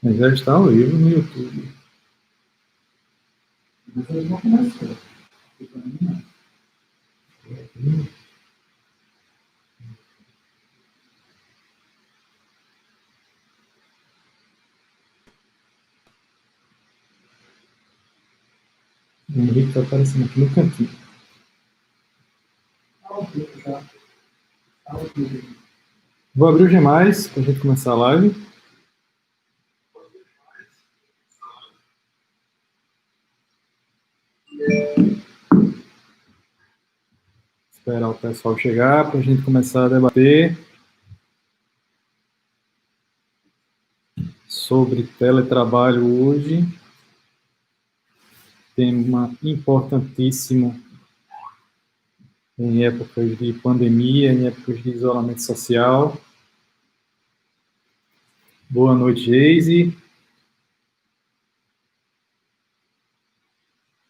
Mas já está ao vivo no YouTube. Mas ele não começou. O Henrique está aparecendo aqui no cantinho. Vou abrir o Gmais para a gente começar a live. Esperar o pessoal chegar para a gente começar a debater sobre teletrabalho hoje. Tema importantíssimo em épocas de pandemia, em épocas de isolamento social. Boa noite, Geise.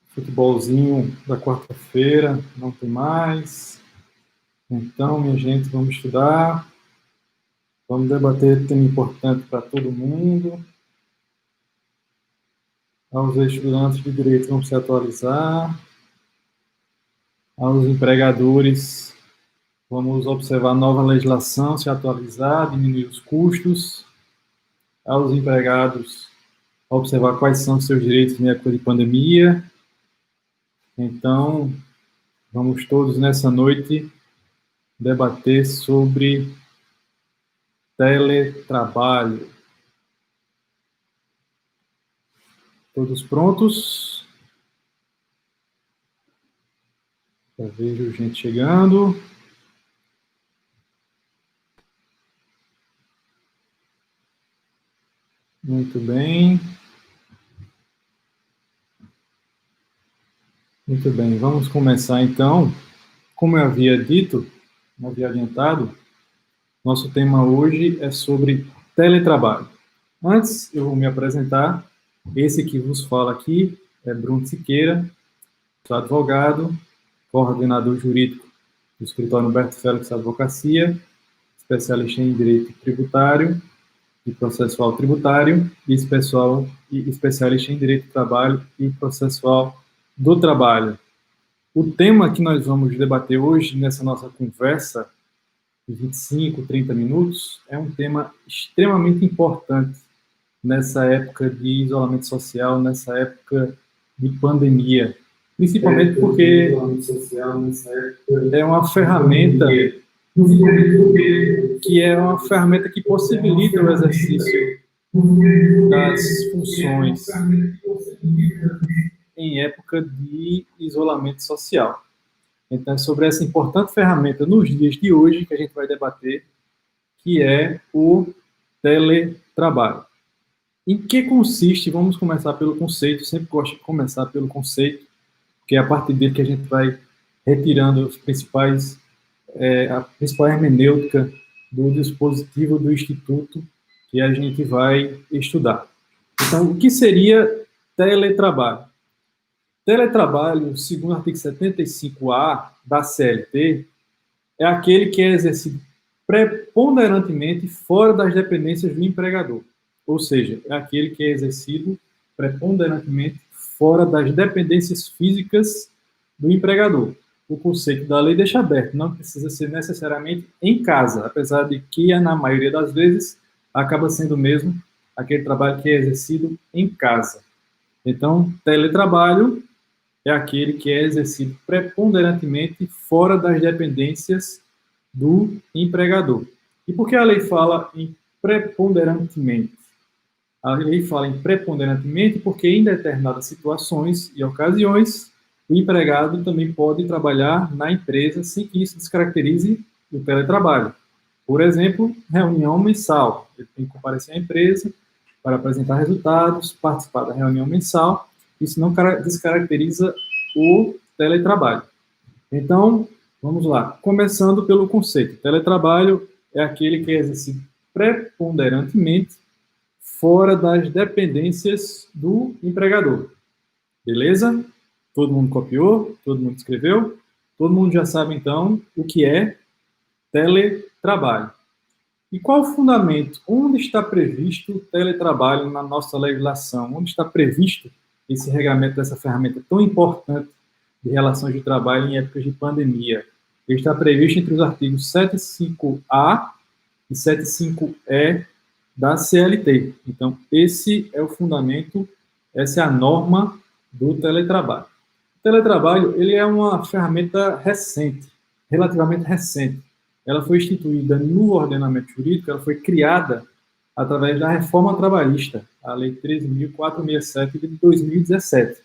Futebolzinho da quarta-feira, não tem mais. Então, minha gente, vamos estudar. Vamos debater tema importante para todo mundo. Aos estudantes de direito, vamos se atualizar. Aos empregadores, vamos observar a nova legislação, se atualizar, diminuir os custos. Aos empregados, observar quais são os seus direitos na época de pandemia. Então, vamos todos nessa noite debater sobre teletrabalho. Todos prontos? Já vejo gente chegando. Muito bem. Muito bem, vamos começar então. Como eu havia dito, eu havia adiantado, nosso tema hoje é sobre teletrabalho. Antes, eu vou me apresentar. Esse que vos fala aqui é Bruno Siqueira, sou advogado, coordenador jurídico do escritório Humberto Félix Advocacia, especialista em direito tributário e processual tributário e especialista em direito do trabalho e processual do trabalho. O tema que nós vamos debater hoje nessa nossa conversa de 25, 30 minutos é um tema extremamente importante nessa época de isolamento social, nessa época de pandemia, principalmente porque é uma ferramenta que possibilita o exercício das funções em época de isolamento social. Então, é sobre essa importante ferramenta nos dias de hoje que a gente vai debater, que é o teletrabalho. Em que consiste? Vamos começar pelo conceito. Sempre gosto de começar pelo conceito, porque é a partir dele que a gente vai retirando os principais, a principal hermenêutica do dispositivo do Instituto que a gente vai estudar. Então, o que seria teletrabalho? Teletrabalho, segundo o artigo 75A da CLT, é aquele que é exercido preponderantemente fora das dependências do empregador. Ou seja, é aquele que é exercido preponderantemente fora das dependências físicas do empregador. O conceito da lei deixa aberto, não precisa ser necessariamente em casa, apesar de que, na maioria das vezes, acaba sendo mesmo aquele trabalho que é exercido em casa. Então, teletrabalho é aquele que é exercido preponderantemente fora das dependências do empregador. E por que a lei fala em preponderantemente? A lei fala em preponderantemente porque em determinadas situações e ocasiões o empregado também pode trabalhar na empresa sem que isso descaracterize o teletrabalho. Por exemplo, reunião mensal. Ele tem que comparecer à empresa para apresentar resultados, participar da reunião mensal. Isso não descaracteriza o teletrabalho. Então, vamos lá. Começando pelo conceito. Teletrabalho é aquele que é exercido preponderantemente fora das dependências do empregador. Beleza? Todo mundo copiou? Todo mundo escreveu? Todo mundo já sabe, então, o que é teletrabalho. E qual o fundamento? Onde está previsto o teletrabalho na nossa legislação? Onde está previsto esse regramento dessa ferramenta tão importante de relações de trabalho em épocas de pandemia? Ele está previsto entre os artigos 75A e 75E da CLT. Então, esse é o fundamento, essa é a norma do teletrabalho. O teletrabalho, ele é uma ferramenta recente, relativamente recente. Ela foi instituída no ordenamento jurídico, ela foi criada através da reforma trabalhista, a Lei 13.467 de 2017.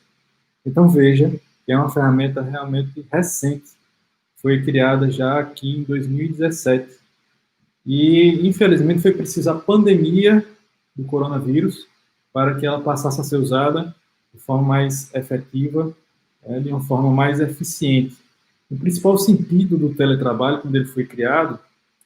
Então, veja que é uma ferramenta realmente recente, foi criada já aqui em 2017. E, infelizmente, foi preciso a pandemia do coronavírus para que ela passasse a ser usada de forma mais efetiva, de uma forma mais eficiente. O principal sentido do teletrabalho, quando ele foi criado,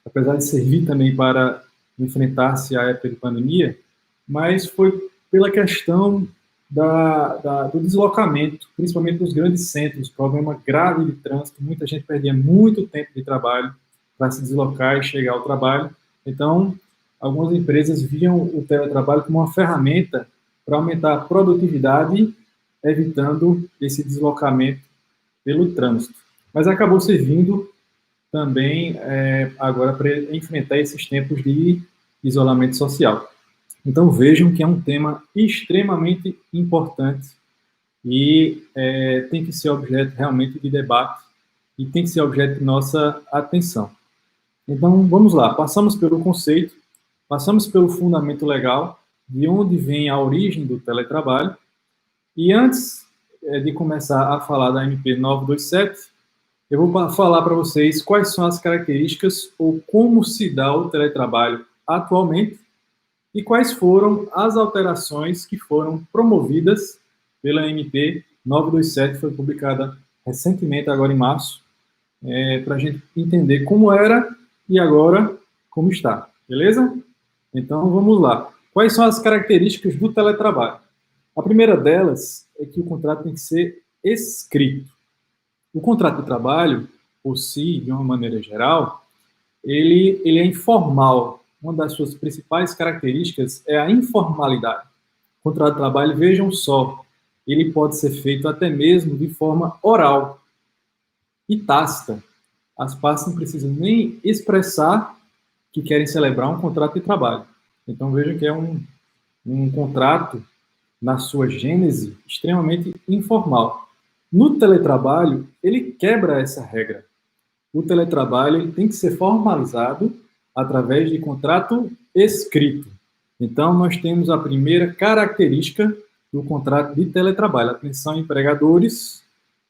apesar de servir também para enfrentar-se a época de pandemia, mas foi pela questão do deslocamento, principalmente nos grandes centros, problema grave de trânsito, muita gente perdia muito tempo de trabalho para se deslocar e chegar ao trabalho. Então, algumas empresas viam o teletrabalho como uma ferramenta para aumentar a produtividade, evitando esse deslocamento pelo trânsito. Mas acabou servindo também agora para enfrentar esses tempos de isolamento social. Então vejam que é um tema extremamente importante e tem que ser objeto realmente de debate e tem que ser objeto de nossa atenção. Então vamos lá, passamos pelo conceito, passamos pelo fundamento legal, de onde vem a origem do teletrabalho, e antes de começar a falar da MP 927, eu vou falar para vocês quais são as características ou como se dá o teletrabalho atualmente e quais foram as alterações que foram promovidas pela MP 927, que foi publicada recentemente, agora em março, para a gente entender como era e agora como está, beleza? Então, vamos lá. Quais são as características do teletrabalho? A primeira delas é que o contrato tem que ser escrito. O contrato de trabalho, por si, de uma maneira geral, ele é informal. Uma das suas principais características é a informalidade. O contrato de trabalho, vejam só, ele pode ser feito até mesmo de forma oral e tácita. As partes não precisam nem expressar que querem celebrar um contrato de trabalho. Então, vejam que é um contrato, na sua gênese, extremamente informal. No teletrabalho, ele quebra essa regra. O teletrabalho ele tem que ser formalizado através de contrato escrito. Então, nós temos a primeira característica do contrato de teletrabalho. Atenção, empregadores,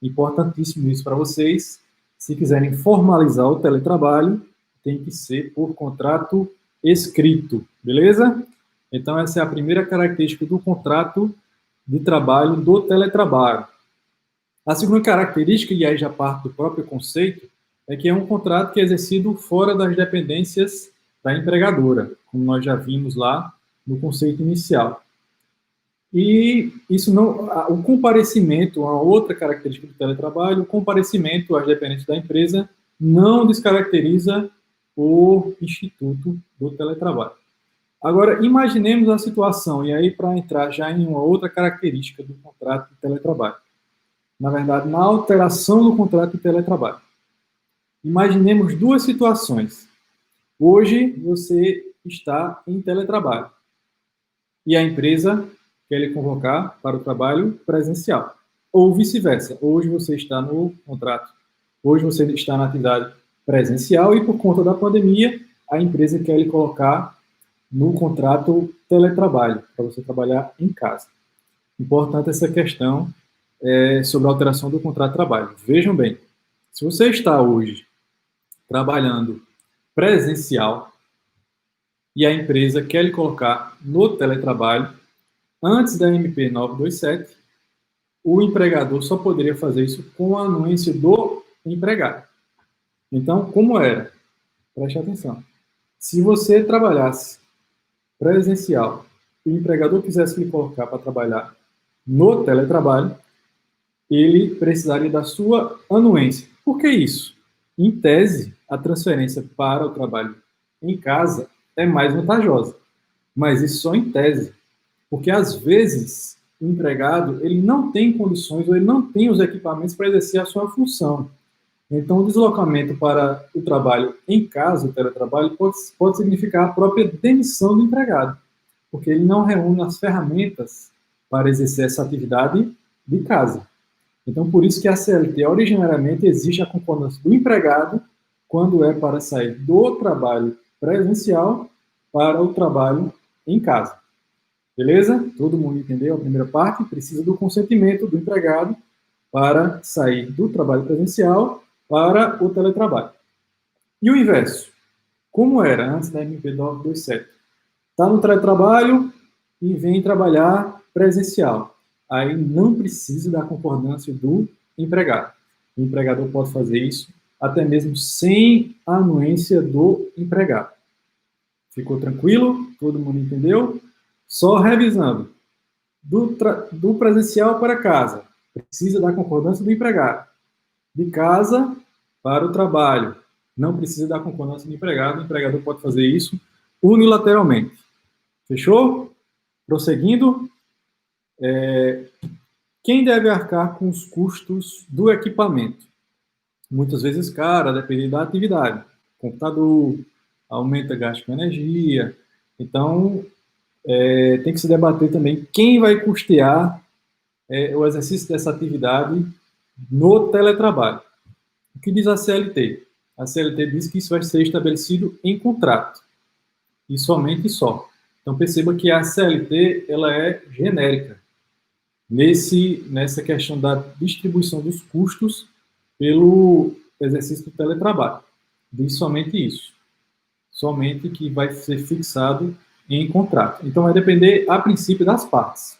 importantíssimo isso para vocês. Se quiserem formalizar o teletrabalho, tem que ser por contrato escrito, beleza? Então, essa é a primeira característica do contrato de trabalho do teletrabalho. A segunda característica, e aí já parte do próprio conceito, é que é um contrato que é exercido fora das dependências da empregadora, como nós já vimos lá no conceito inicial. E isso não, o comparecimento, a outra característica do teletrabalho, o comparecimento às dependências da empresa não descaracteriza o instituto do teletrabalho. Agora, imaginemos a situação, e aí para entrar já em uma outra característica do contrato de teletrabalho. Na verdade, na alteração do contrato de teletrabalho. Imaginemos duas situações. Hoje, você está em teletrabalho e a empresa quer lhe convocar para o trabalho presencial. Ou vice-versa. Hoje você está no contrato. Hoje você está na atividade presencial e, por conta da pandemia, a empresa quer lhe colocar no contrato teletrabalho, para você trabalhar em casa. Importante essa questão sobre a alteração do contrato de trabalho. Vejam bem, se você está hoje trabalhando presencial e a empresa quer lhe colocar no teletrabalho, antes da MP 927, o empregador só poderia fazer isso com a anuência do empregado. Então, como era? Preste atenção. Se você trabalhasse presencial e o empregador quisesse lhe colocar para trabalhar no teletrabalho, ele precisaria da sua anuência. Por que isso? Em tese, a transferência para o trabalho em casa é mais vantajosa. Mas isso só em tese. Porque, às vezes, o empregado ele não tem condições ou ele não tem os equipamentos para exercer a sua função. Então, o deslocamento para o trabalho em casa, o teletrabalho, pode significar a própria demissão do empregado, porque ele não reúne as ferramentas para exercer essa atividade de casa. Então, por isso que a CLT, originariamente, existe a concordância do empregado quando é para sair do trabalho presencial para o trabalho em casa. Beleza? Todo mundo entendeu a primeira parte? Precisa do consentimento do empregado para sair do trabalho presencial para o teletrabalho. E o inverso? Como era antes da MP 927? Está no teletrabalho e vem trabalhar presencial. Aí não precisa da concordância do empregado. O empregador pode fazer isso até mesmo sem a anuência do empregado. Ficou tranquilo? Todo mundo entendeu? Só revisando. Do presencial para casa, precisa da concordância do empregado. De casa para o trabalho, não precisa da concordância do empregado. O empregador pode fazer isso unilateralmente. Fechou? Prosseguindo. Quem deve arcar com os custos do equipamento? Muitas vezes caro, a depender da atividade. Computador, aumenta gasto com energia. Então, tem que se debater também quem vai custear o exercício dessa atividade no teletrabalho. O que diz a CLT? A CLT diz que isso vai ser estabelecido em contrato. E somente só. Então, perceba que a CLT ela é genérica nessa questão da distribuição dos custos pelo exercício do teletrabalho. Diz somente isso. Somente que vai ser fixado em contrato. Então, vai depender, a princípio, das partes.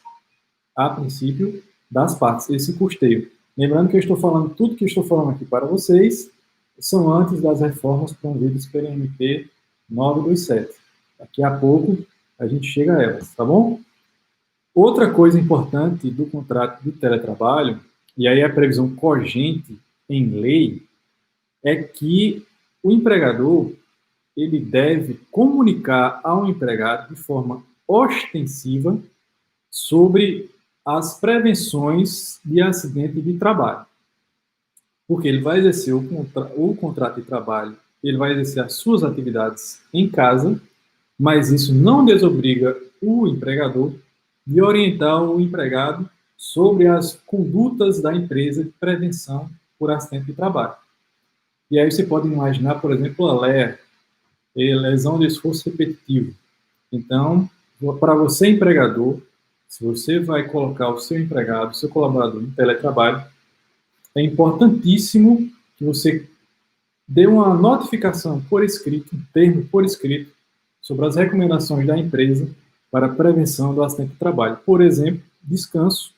A princípio, das partes, esse custeio. Lembrando que eu estou falando, tudo que eu estou falando aqui para vocês, são antes das reformas promovidas pela MP 927. Daqui a pouco, a gente chega a elas, tá bom? Outra coisa importante do contrato de teletrabalho, e aí a previsão cogente em lei, é que o empregador ele deve comunicar ao empregado de forma ostensiva sobre as prevenções de acidente de trabalho. Porque ele vai exercer o contrato de trabalho, ele vai exercer as suas atividades em casa, mas isso não desobriga o empregador de orientar o empregado sobre as condutas da empresa de prevenção por acidente de trabalho. E aí você pode imaginar, por exemplo, a LER, lesão de esforço repetitivo. Então, para você, empregador, se você vai colocar o seu empregado, o seu colaborador em teletrabalho, é importantíssimo que você dê uma notificação por escrito, um termo por escrito, sobre as recomendações da empresa para a prevenção do acidente de trabalho. Por exemplo, descanso.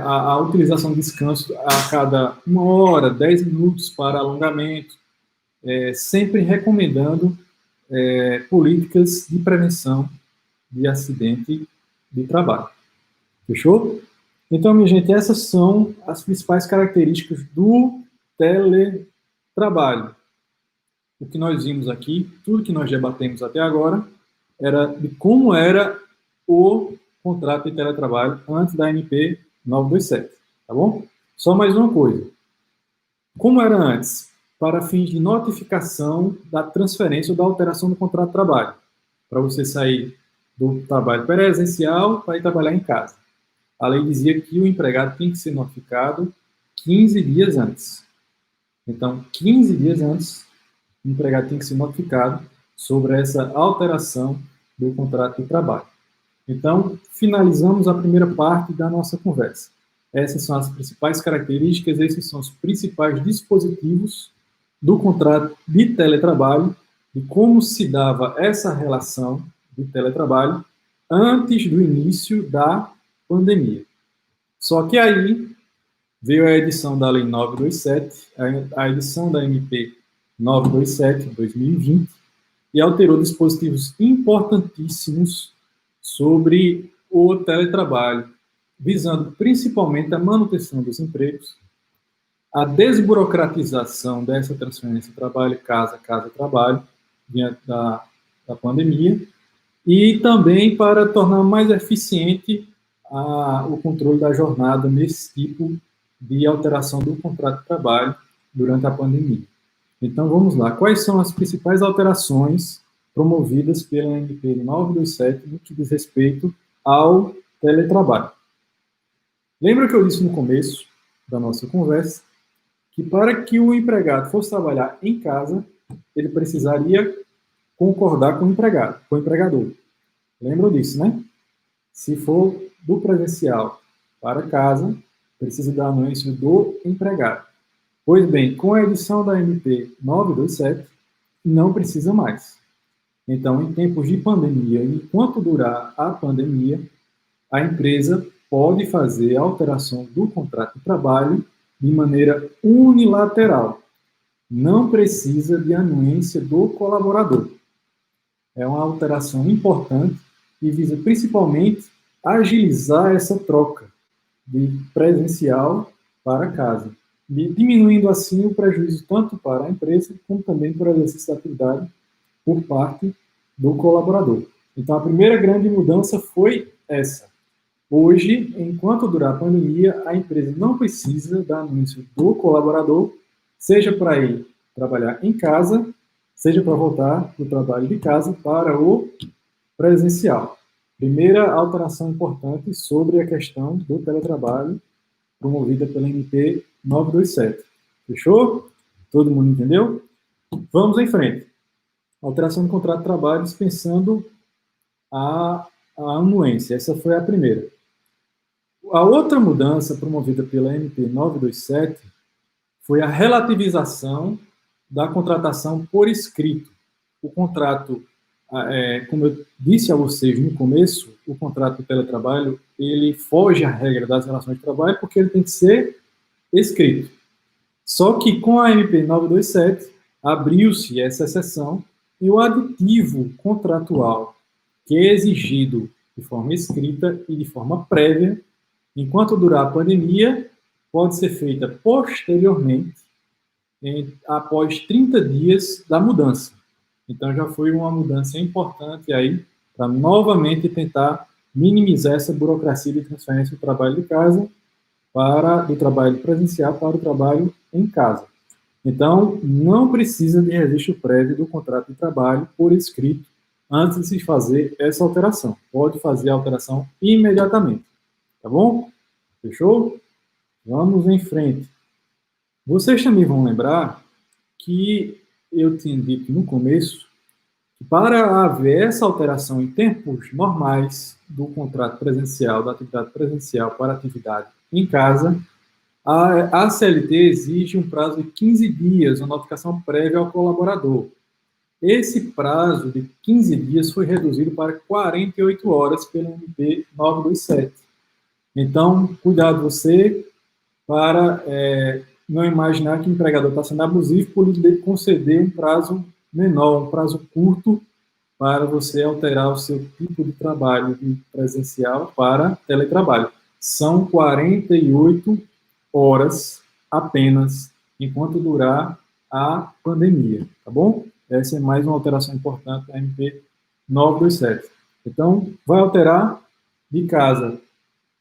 A utilização de descanso a cada 1 hora, 10 minutos para alongamento, sempre recomendando políticas de prevenção de acidente de trabalho. Fechou? Então, minha gente, essas são as principais características do teletrabalho. O que nós vimos aqui, tudo que nós debatemos até agora, era de como era o contrato de teletrabalho antes da MP 927, tá bom? Só mais uma coisa. Como era antes? Para fins de notificação da transferência ou da alteração do contrato de trabalho. Para você sair do trabalho presencial para ir trabalhar em casa. A lei dizia que o empregado tem que ser notificado 15 dias antes. Então, 15 dias antes, o empregado tem que ser notificado sobre essa alteração do contrato de trabalho. Então, finalizamos a primeira parte da nossa conversa. Essas são as principais características, esses são os principais dispositivos do contrato de teletrabalho e como se dava essa relação de teletrabalho antes do início da pandemia. Só que aí veio a edição da Lei 927, a edição da MP 927, 2020, e alterou dispositivos importantíssimos sobre o teletrabalho, visando principalmente a manutenção dos empregos, a desburocratização dessa transferência trabalho, casa, casa, trabalho, diante da da pandemia, e também para tornar mais eficiente o controle da jornada nesse tipo de alteração do contrato de trabalho durante a pandemia. Então, vamos lá. Quais são as principais alterações promovidas pela MP 927 no que diz respeito ao teletrabalho? Lembra que eu disse no começo da nossa conversa que para que o empregado fosse trabalhar em casa, ele precisaria concordar com o empregado, com o empregador. Lembra disso, né? Se for do presencial para casa, precisa da anuência do empregado. Pois bem, com a edição da MP 927, não precisa mais. Então, em tempos de pandemia, enquanto durar a pandemia, a empresa pode fazer a alteração do contrato de trabalho de maneira unilateral. Não precisa de anuência do colaborador. É uma alteração importante e visa principalmente agilizar essa troca de presencial para casa, diminuindo assim o prejuízo tanto para a empresa como também para o exercício da atividade por parte do colaborador. Então, a primeira grande mudança foi essa. Hoje, enquanto durar a pandemia, a empresa não precisa da anúncio do colaborador, seja para ir trabalhar em casa, seja para voltar do trabalho de casa para o presencial. Primeira alteração importante sobre a questão do teletrabalho promovida pela MP 927. Fechou? Todo mundo entendeu? Vamos em frente. Alteração do contrato de trabalho dispensando a anuência. Essa foi a primeira. A outra mudança promovida pela MP 927 foi a relativização da contratação por escrito. O contrato, como eu disse a vocês no começo, o contrato de teletrabalho, ele foge à regra das relações de trabalho porque ele tem que ser escrito. Só que com a MP 927, abriu-se essa exceção e o aditivo contratual que é exigido de forma escrita e de forma prévia, enquanto durar a pandemia, pode ser feita posteriormente, após 30 dias da mudança. Então, já foi uma mudança importante aí para novamente tentar minimizar essa burocracia de transferência do trabalho de casa do trabalho presencial para o trabalho em casa. Então, não precisa de registro prévio do contrato de trabalho por escrito antes de se fazer essa alteração. Pode fazer a alteração imediatamente. Tá bom? Fechou? Vamos em frente. Vocês também vão lembrar que eu tinha dito no começo que para haver essa alteração em tempos normais do contrato presencial, da atividade presencial para a atividade em casa, a CLT exige um prazo de 15 dias, uma notificação prévia ao colaborador. Esse prazo de 15 dias foi reduzido para 48 horas pela MP 927. Então, cuidado você para não imaginar que o empregador está sendo abusivo por lhe conceder um prazo menor, um prazo curto, para você alterar o seu tipo de trabalho de presencial para teletrabalho. São 48 horas apenas, enquanto durar a pandemia, tá bom? Essa é mais uma alteração importante da MP 927. Então, vai alterar de casa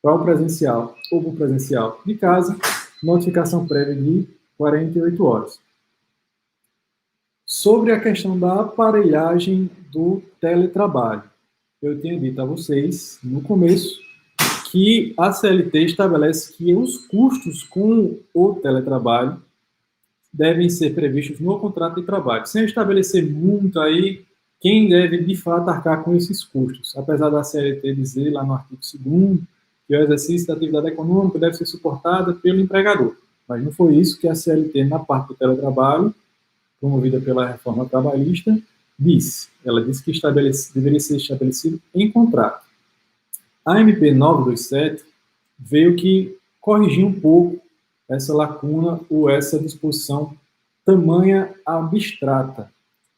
para o presencial ou para o presencial de casa, notificação prévia de 48 horas. Sobre a questão da aparelhagem do teletrabalho, eu tinha dito a vocês no começo que a CLT estabelece que os custos com o teletrabalho devem ser previstos no contrato de trabalho, sem estabelecer muito aí quem deve de fato arcar com esses custos, apesar da CLT dizer lá no artigo 2º que o exercício da atividade econômica deve ser suportado pelo empregador, mas não foi isso que a CLT, na parte do teletrabalho, promovida pela reforma trabalhista, disse. Ela disse que deveria ser estabelecido em contrato. A MP 927 veio que corrigir um pouco essa lacuna ou essa disposição tamanha abstrata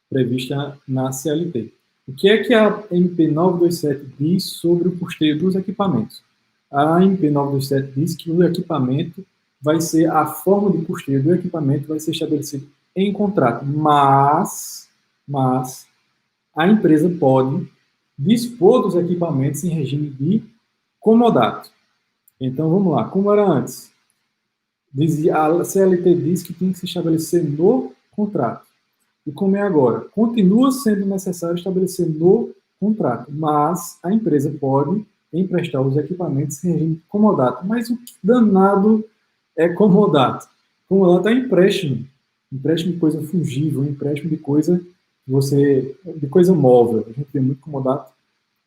prevista na CLT. O que é que a MP 927 diz sobre o custeio dos equipamentos? A MP 927 diz que o equipamento vai ser, a forma de custeio do equipamento vai ser estabelecido em contrato, mas a empresa pode dispor dos equipamentos em regime de comodato. Então, vamos lá. Como era antes? A CLT diz que tem que se estabelecer no contrato. E como é agora? Continua sendo necessário estabelecer no contrato, mas a empresa pode emprestar os equipamentos em regime de comodato. Mas o que danado é comodato? Comodato é empréstimo. Empréstimo de coisa fungível, empréstimo de coisa de coisa móvel. A gente vê muito comodato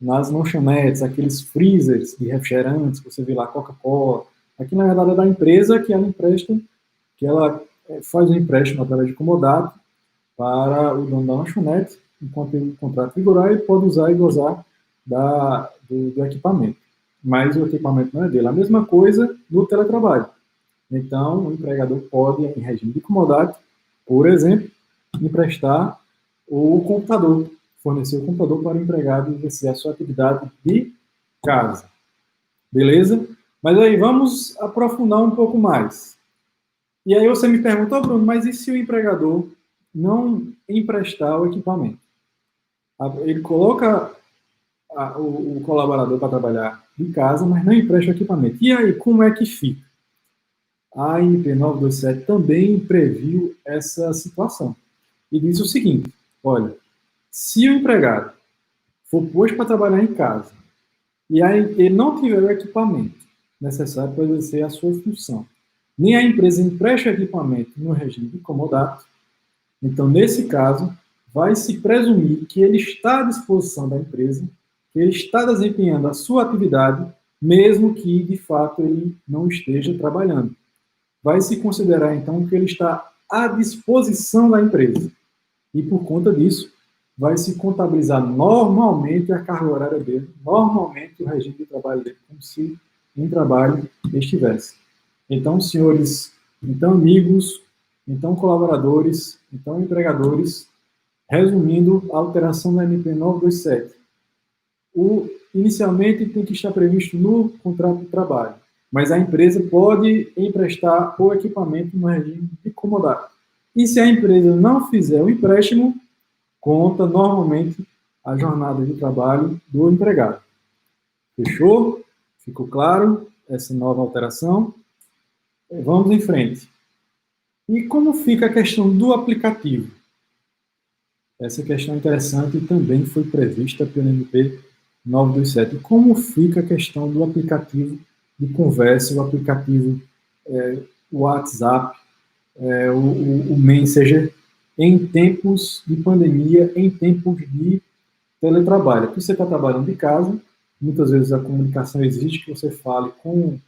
nas lanchonetes, aqueles freezers de refrigerantes, você vê lá Coca-Cola. Aqui, na verdade, é da empresa que ela empresta, que ela faz um empréstimo através de comodato para o dono da lanchonete, enquanto o contrato vigorar, ele pode usar e gozar do equipamento. Mas o equipamento não é dele. A mesma coisa no teletrabalho. Então, o empregador pode, em regime de comodato, por exemplo, emprestar o computador, fornecer o computador para o empregado exercer a sua atividade de casa. Beleza? Mas aí, vamos aprofundar um pouco mais. E aí você me pergunta, Bruno, mas e se o empregador não emprestar o equipamento? Ele coloca o colaborador para trabalhar de casa, mas não empresta o equipamento. E aí, como é que fica? A ANP 927 também previu essa situação. E diz o seguinte, olha, se o empregado for posto para trabalhar em casa e aí ele não tiver o equipamento necessário para exercer a sua função, nem a empresa empresta o equipamento no regime de comodato, então, nesse caso, vai se presumir que ele está à disposição da empresa, que ele está desempenhando a sua atividade, mesmo que, de fato, ele não esteja trabalhando. Vai se considerar, então, que ele está à disposição da empresa. E, por conta disso, vai se contabilizar normalmente a carga horária dele, normalmente o regime de trabalho dele, como se em trabalho estivesse. Então, senhores, então, amigos, então, colaboradores, então, empregadores, resumindo a alteração da MP 927. Inicialmente tem que estar previsto no contrato de trabalho, mas a empresa pode emprestar o equipamento no regime de comodato. E se a empresa não fizer o empréstimo, conta normalmente a jornada de trabalho do empregado. Fechou? Ficou claro essa nova alteração? Vamos em frente. E como fica a questão do aplicativo? Essa questão é interessante e também foi prevista pelo MP 927. Como fica a questão do aplicativo de conversa, o aplicativo WhatsApp, o Messenger, em tempos de pandemia, em tempos de teletrabalho? Porque você está trabalhando de casa, muitas vezes a comunicação exige que você fale com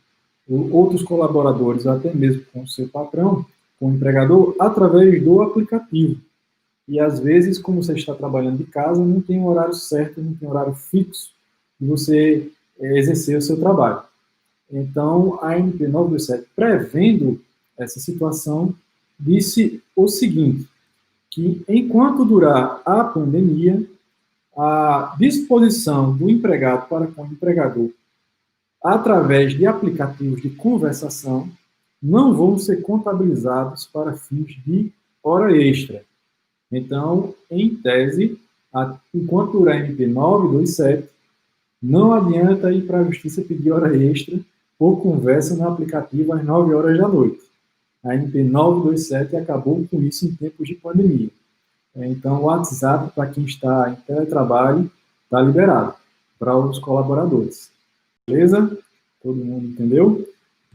outros colaboradores, até mesmo com o seu patrão, com o empregador, através do aplicativo. E, às vezes, como você está trabalhando de casa, não tem um horário certo, não tem um horário fixo de você exercer o seu trabalho. Então, a ANP 927, prevendo essa situação, disse o seguinte, que enquanto durar a pandemia, a disposição do empregado para com o empregador através de aplicativos de conversação não vão ser contabilizados para fins de hora extra. Então, em tese, enquanto durar a MP 927, não adianta ir para a justiça pedir hora extra por conversa no aplicativo às 9 horas da noite. A MP 927 acabou com isso em tempos de pandemia. Então, o WhatsApp, para quem está em teletrabalho, está liberado para os colaboradores. Beleza? Todo mundo entendeu?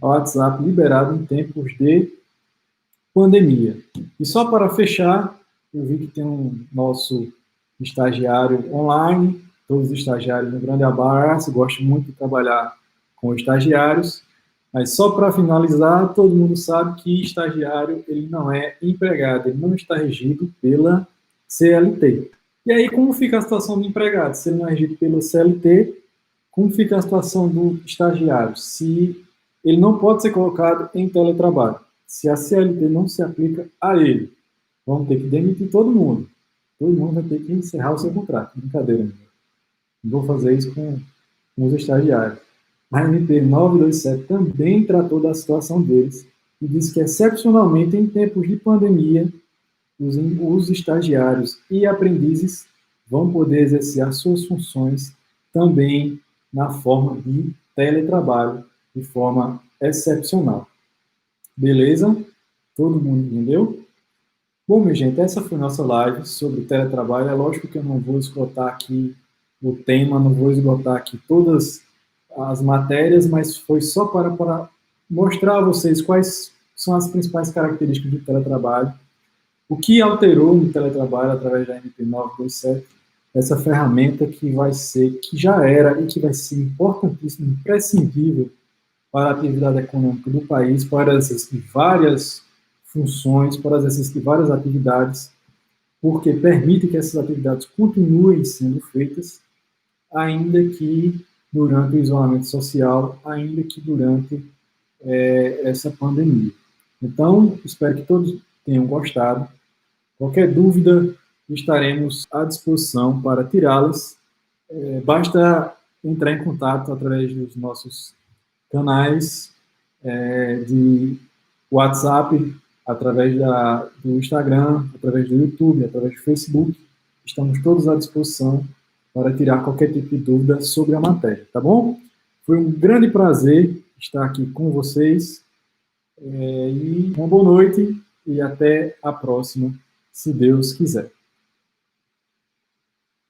O WhatsApp liberado em tempos de pandemia. E só para fechar, eu vi que tem um nosso estagiário online, todos os estagiários, um grande abraço, gosto muito de trabalhar com estagiários, mas só para finalizar, todo mundo sabe que estagiário ele não é empregado, ele não está regido pela CLT. E aí, como fica a situação do empregado? Se ele não é regido pela CLT, como fica a situação do estagiário? Se ele não pode ser colocado em teletrabalho, se a CLT não se aplica a ele, vamos ter que demitir todo mundo. Todo mundo vai ter que encerrar o seu contrato. Brincadeira, amigo. Não vou fazer isso com os estagiários. A MP 927 também tratou da situação deles e disse que, excepcionalmente, em tempos de pandemia, os estagiários e aprendizes vão poder exercer as suas funções também na forma de teletrabalho, de forma excepcional. Beleza? Todo mundo entendeu? Bom, minha gente, essa foi nossa live sobre teletrabalho. É lógico que eu não vou esgotar aqui o tema, não vou esgotar aqui todas as matérias, mas foi só para mostrar a vocês quais são as principais características do teletrabalho, o que alterou no teletrabalho através da MP 927, essa ferramenta que vai ser, que já era e que vai ser importantíssima, imprescindível para a atividade econômica do país, para exercer várias funções, para exercer várias atividades, porque permite que essas atividades continuem sendo feitas, ainda que durante o isolamento social, ainda que durante essa pandemia. Então, espero que todos tenham gostado. Qualquer dúvida, estaremos à disposição para tirá-las. Basta entrar em contato através dos nossos canais de WhatsApp, através do Instagram, através do YouTube, através do Facebook. Estamos todos à disposição para tirar qualquer tipo de dúvida sobre a matéria, tá bom? Foi um grande prazer estar aqui com vocês. E uma boa noite e até a próxima, se Deus quiser.